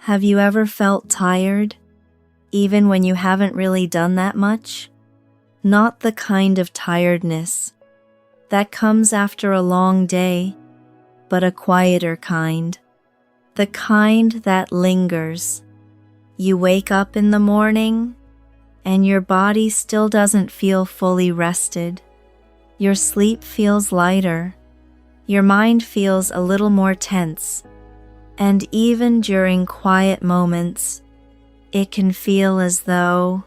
Have you ever felt tired, even when you haven't really done that much? Not the kind of tiredness that comes after a long day, but a quieter kind. The kind that lingers. You wake up in the morning, and your body still doesn't feel fully rested. Your sleep feels lighter. Your mind feels a little more tense. And even during quiet moments, it can feel as though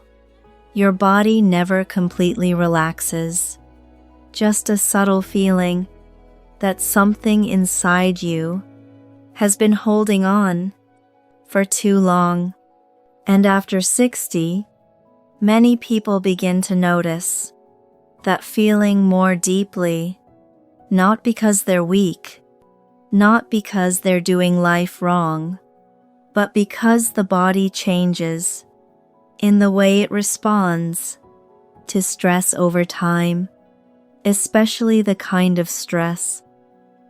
your body never completely relaxes. Just a subtle feeling that something inside you has been holding on for too long. And after 60, many people begin to notice that feeling more deeply, not because they're weak, not because they're doing life wrong, but because the body changes in the way it responds to stress over time, especially the kind of stress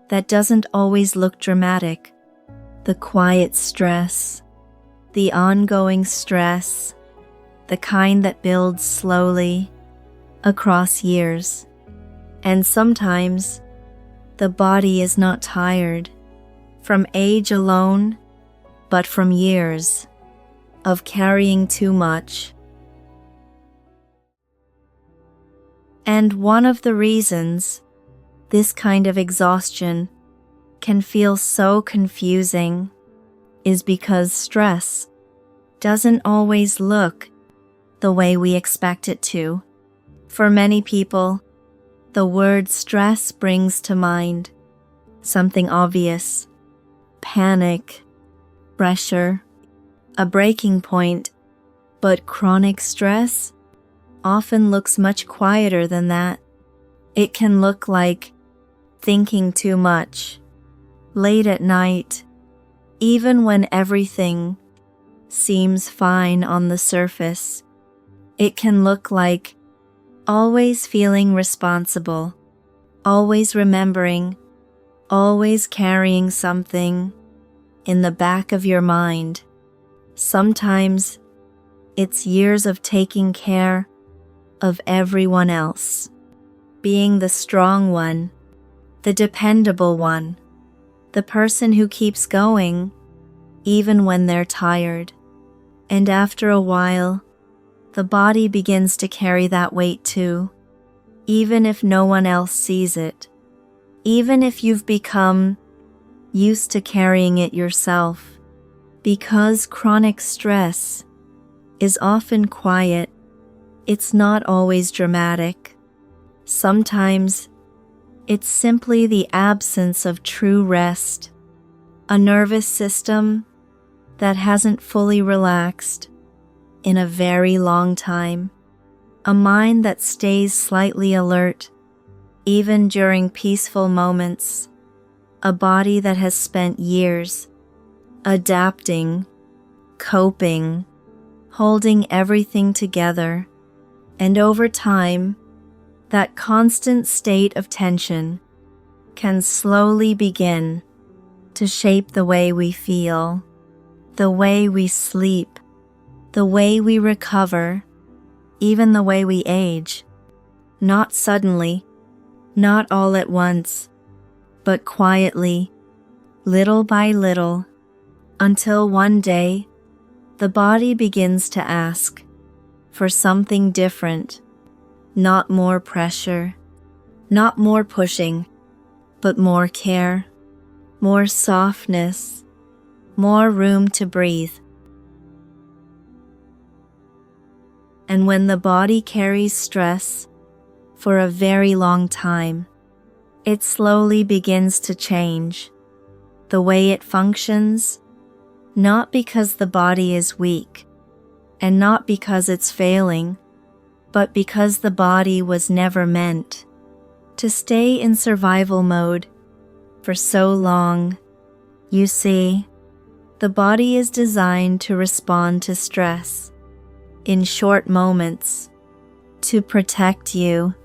that doesn't always look dramatic, the quiet stress, the ongoing stress, the kind that builds slowly across years. And sometimes the body is not tired from age alone, but from years of carrying too much. And one of the reasons this kind of exhaustion can feel so confusing is because stress doesn't always look the way we expect it to. For many people, the word stress brings to mind something obvious: panic, pressure, a breaking point. But chronic stress often looks much quieter than that. It can look like thinking too much, late at night, even when everything seems fine on the surface. It can look like always feeling responsible, always remembering, always carrying something in the back of your mind. Sometimes it's years of taking care of everyone else, being the strong one, the dependable one, the person who keeps going even when they're tired. And after a while, the body begins to carry that weight too, even if no one else sees it, even if you've become used to carrying it yourself. Because chronic stress is often quiet, it's not always dramatic. Sometimes it's simply the absence of true rest, a nervous system that hasn't fully relaxed in a very long time, a mind that stays slightly alert even during peaceful moments, a body that has spent years adapting, coping, holding everything together. And over time, that constant state of tension can slowly begin to shape the way we feel, the way we sleep, the way we recover, even the way we age. Not suddenly, not all at once, but quietly, little by little, until one day the body begins to ask for something different. Not more pressure, not more pushing, but more care, more softness, more room to breathe. And when the body carries stress for a very long time, it slowly begins to change the way it functions, not because the body is weak and not because it's failing, but because the body was never meant to stay in survival mode for so long. You see, the body is designed to respond to stress in short moments, to protect you,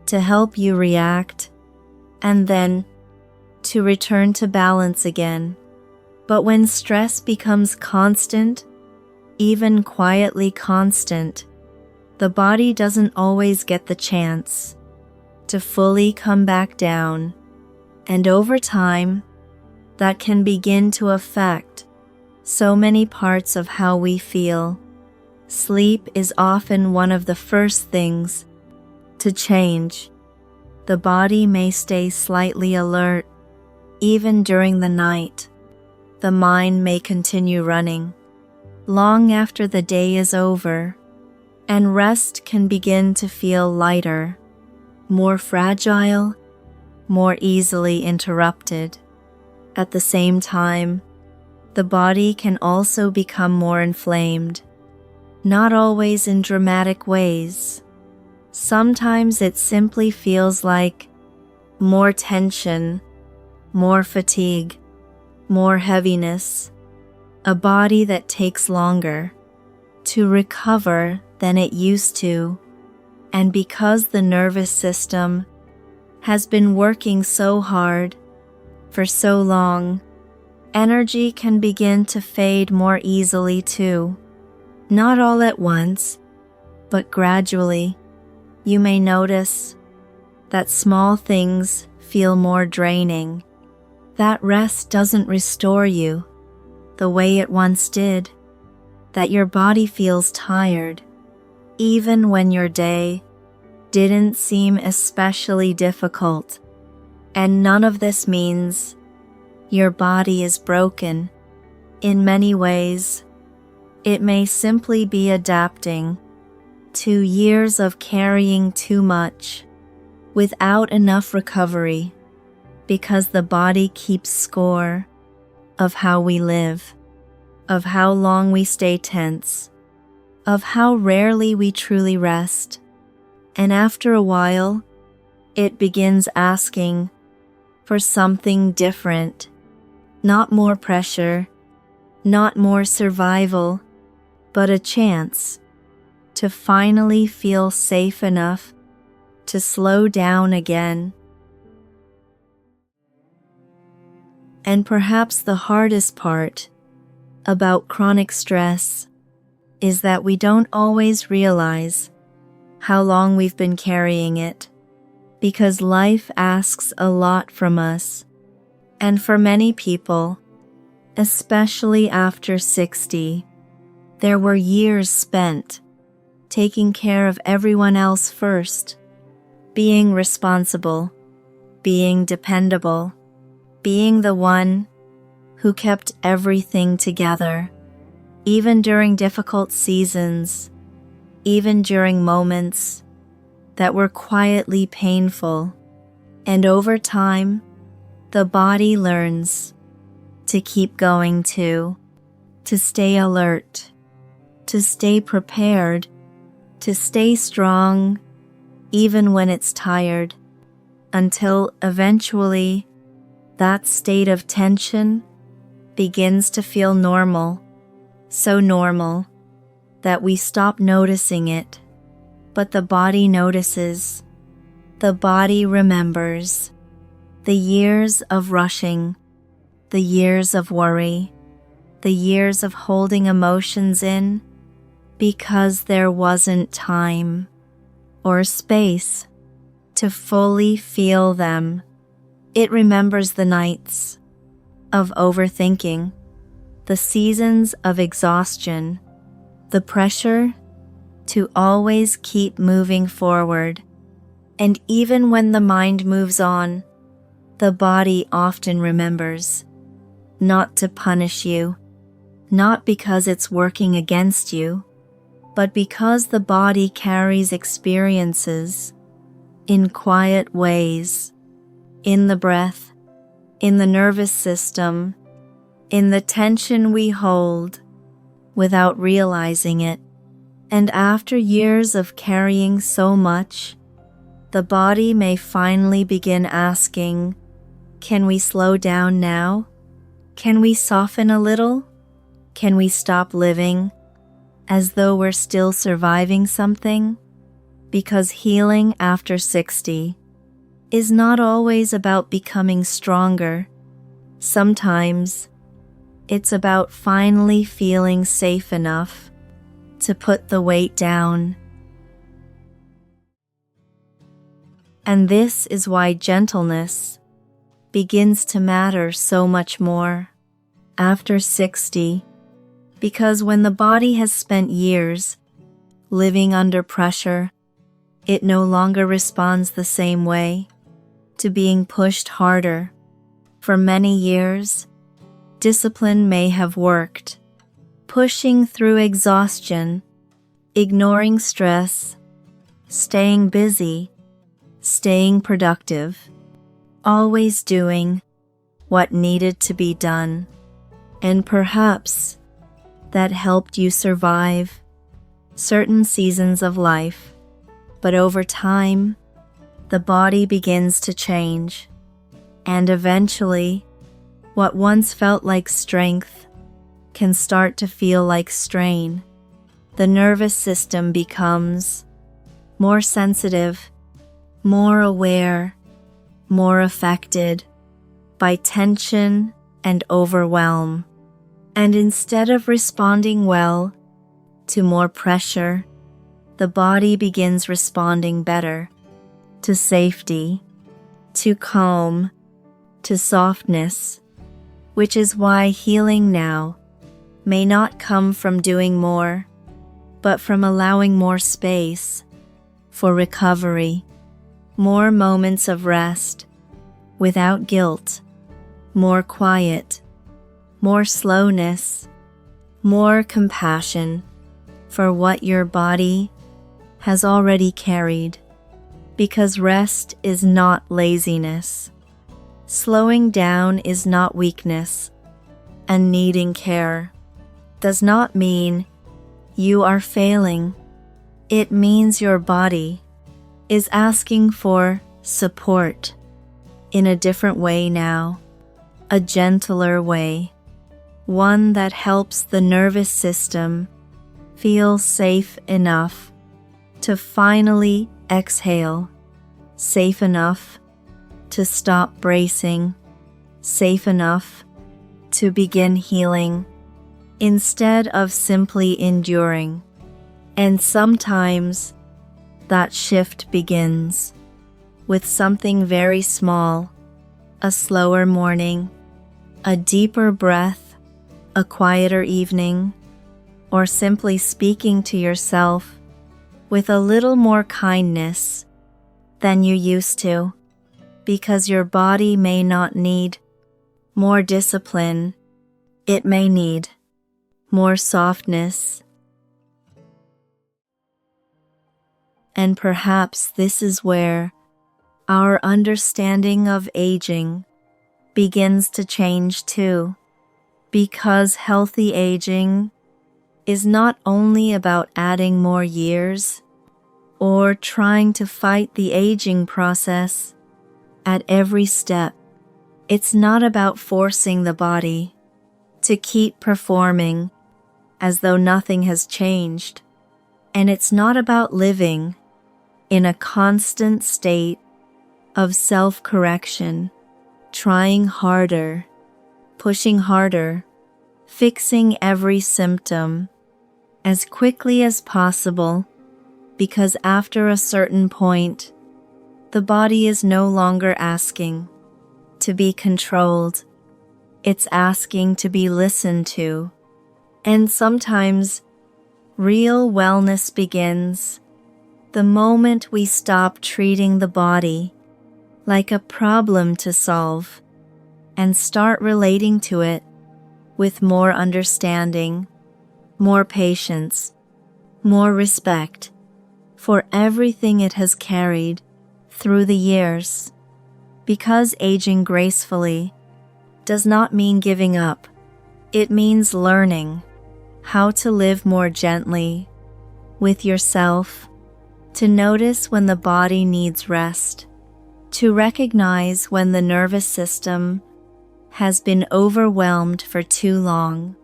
to help you react, and then to return to balance again. But when stress becomes constant, even quietly constant, the body doesn't always get the chance to fully come back down. And over time, that can begin to affect so many parts of how we feel. Sleep is often one of the first things to change. The body may stay slightly alert even during the night. The mind may continue running long after the day is over, and rest can begin to feel lighter, more fragile, more easily interrupted. At the same time, the body can also become more inflamed, not always in dramatic ways. Sometimes it simply feels like more tension, more fatigue, more heaviness, a body that takes longer to recover than it used to. And because the nervous system has been working so hard for so long, energy can begin to fade more easily too. Not all at once, but gradually. You may notice that small things feel more draining. That rest doesn't restore you the way it once did. That your body feels tired, even when your day didn't seem especially difficult. And none of this means your body is broken. In many ways, it may simply be adapting to years of carrying too much without enough recovery, because the body keeps score of how we live, of how long we stay tense, of how rarely we truly rest. And after a while, it begins asking for something different. Not more pressure, not more survival, but a chance to finally feel safe enough to slow down again. And perhaps the hardest part about chronic stress is that we don't always realize how long we've been carrying it, because life asks a lot from us. And for many people, especially after 60, there were years spent taking care of everyone else first, being responsible, being dependable, being the one who kept everything together, even during difficult seasons, even during moments that were quietly painful. And over time, the body learns to keep going too, to stay alert, to stay prepared, to stay strong even when it's tired, until eventually that state of tension begins to feel normal, so normal that we stop noticing it. But the body notices. The body remembers the years of rushing, the years of worry, the years of holding emotions in because there wasn't time or space to fully feel them. It remembers the nights of overthinking, the seasons of exhaustion, the pressure to always keep moving forward. And even when the mind moves on, the body often remembers not to punish you, not because it's working against you, but because the body carries experiences in quiet ways, in the breath, in the nervous system, in the tension we hold without realizing it. And after years of carrying so much, the body may finally begin asking, can we slow down now? Can we soften a little? Can we stop living as though we're still surviving something? Because healing after 60 is not always about becoming stronger. Sometimes It's about finally feeling safe enough to put the weight down. And this is why gentleness begins to matter so much more after 60, because when the body has spent years living under pressure, it no longer responds the same way to being pushed harder. For many years, discipline may have worked, pushing through exhaustion, ignoring stress, staying busy, staying productive, always doing what needed to be done. And perhaps that helped you survive certain seasons of life. But over time, the body begins to change, and eventually, what once felt like strength can start to feel like strain. The nervous system becomes more sensitive, more aware, more affected by tension and overwhelm. And instead of responding well to more pressure, the body begins responding better to safety, to calm, to softness, which is why healing now may not come from doing more, but from allowing more space for recovery, more moments of rest without guilt, more quiet, more slowness, more compassion for what your body has already carried. Because rest is not laziness. Slowing down is not weakness, and needing care does not mean you are failing. It means your body is asking for support in a different way now, a gentler way, one that helps the nervous system feel safe enough to finally exhale, safe enough to stop bracing, safe enough to begin healing instead of simply enduring. And sometimes that shift begins with something very small, a slower morning, a deeper breath, a quieter evening, or simply speaking to yourself with a little more kindness than you used to, because your body may not need more discipline, it may need more softness. And perhaps this is where our understanding of aging begins to change too, because healthy aging is not only about adding more years or trying to fight the aging process at every step. It's not about forcing the body to keep performing as though nothing has changed. And it's not about living in a constant state of self-correction, trying harder, pushing harder, fixing every symptom as quickly as possible, because after a certain point, the body is no longer asking to be controlled. It's asking to be listened to. And sometimes real wellness begins the moment we stop treating the body like a problem to solve and start relating to it with more understanding, more patience, more respect for everything it has carried through the years. Because aging gracefully does not mean giving up. It means learning how to live more gently with yourself, to notice when the body needs rest, to recognize when the nervous system has been overwhelmed for too long,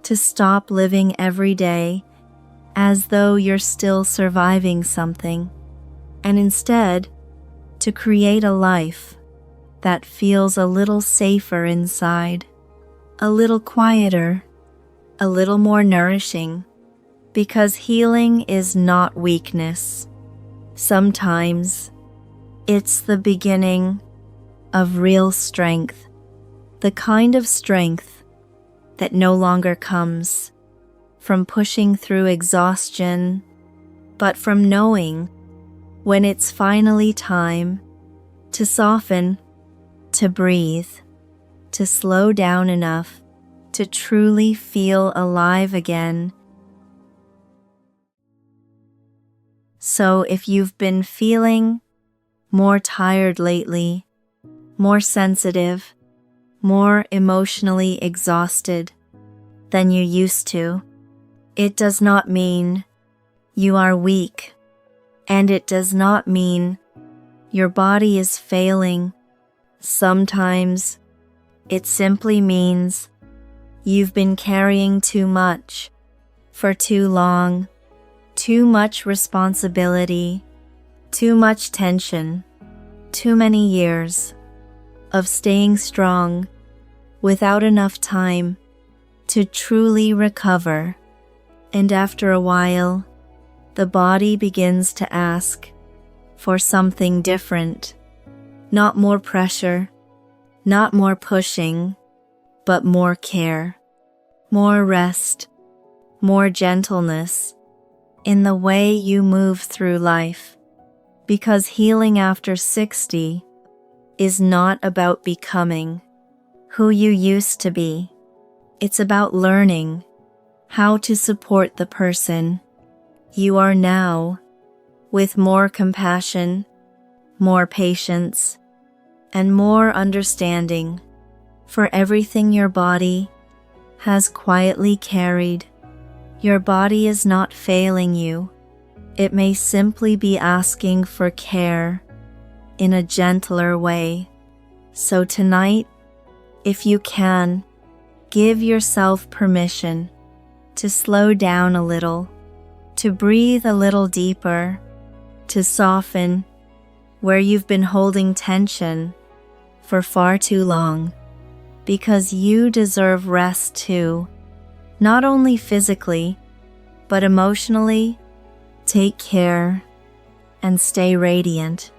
to stop living every day as though you're still surviving something, and instead to create a life that feels a little safer inside, a little quieter, a little more nourishing, because healing is not weakness. Sometimes it's the beginning of real strength, the kind of strength that no longer comes from pushing through exhaustion, but from knowing when it's finally time to soften, to breathe, to slow down enough to truly feel alive again. So if you've been feeling more tired lately, more sensitive, more emotionally exhausted than you used to, it does not mean you are weak, and it does not mean your body is failing. Sometimes it simply means you've been carrying too much for too long, too much responsibility, too much tension, too many years of staying strong without enough time to truly recover. And after a while, the body begins to ask for something different. Not more pressure, not more pushing, but more care, more rest, more gentleness in the way you move through life. Because healing after 60 is not about becoming who you used to be. It's about learning how to support the person you are now with more compassion, more patience, and more understanding for everything your body has quietly carried. Your body is not failing you. It may simply be asking for care in a gentler way. So tonight, if you can, give yourself permission to slow down a little, to breathe a little deeper, to soften where you've been holding tension for far too long, because you deserve rest too, not only physically, but emotionally. Take care and stay radiant.